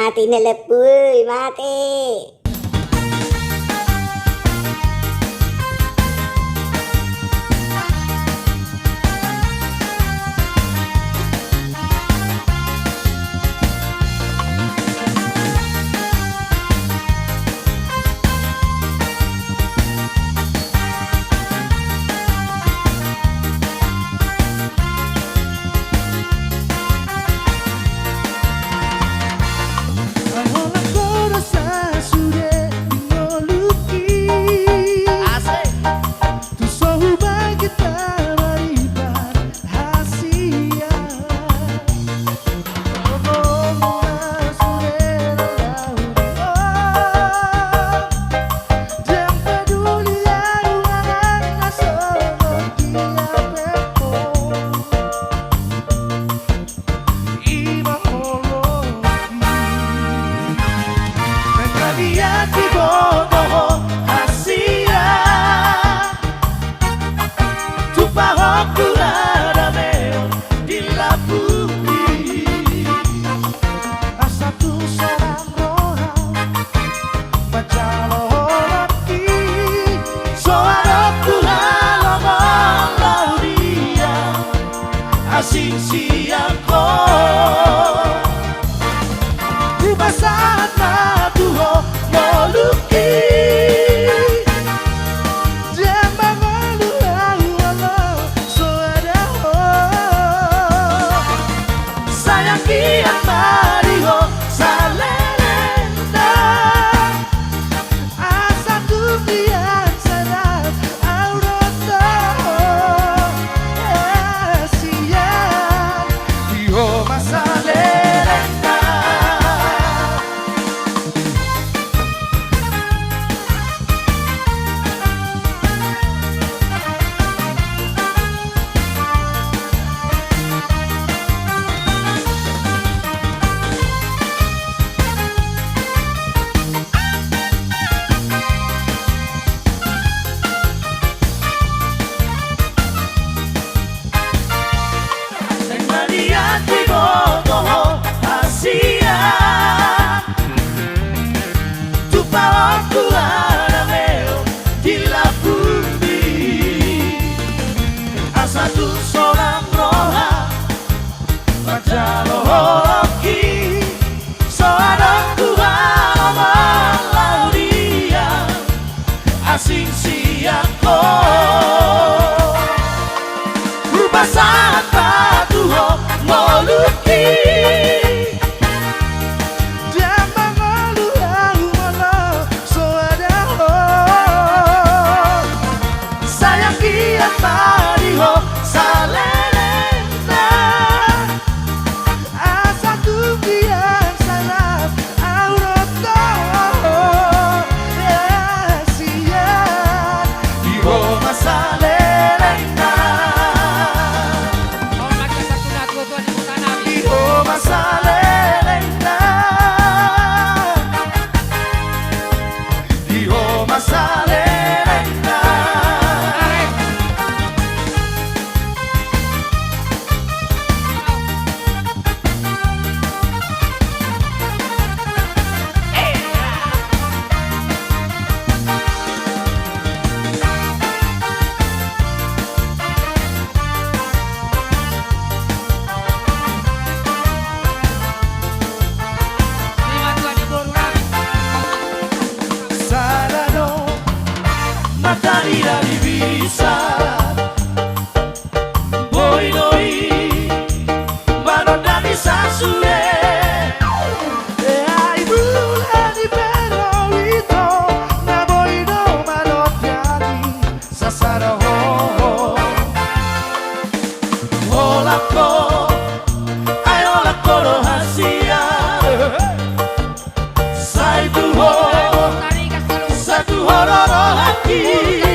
matine lebuy mati. Asing siangko Ubasan matuho moluki Jambang olu suadaho Sayang kian mariho salerenda Asa tumian sarap auroto Asing siangko Ubasan patuho moluki Jambang olu suadaho Sayang kian mariho salerenda Asa tugian sarap auroto Matarira divisa Boy noi Balonda di sasue Ai bulan pero itu Na boy no malotiani Sasara ho Olako Ay olako rohasia Sai tu ho Satu hororo hati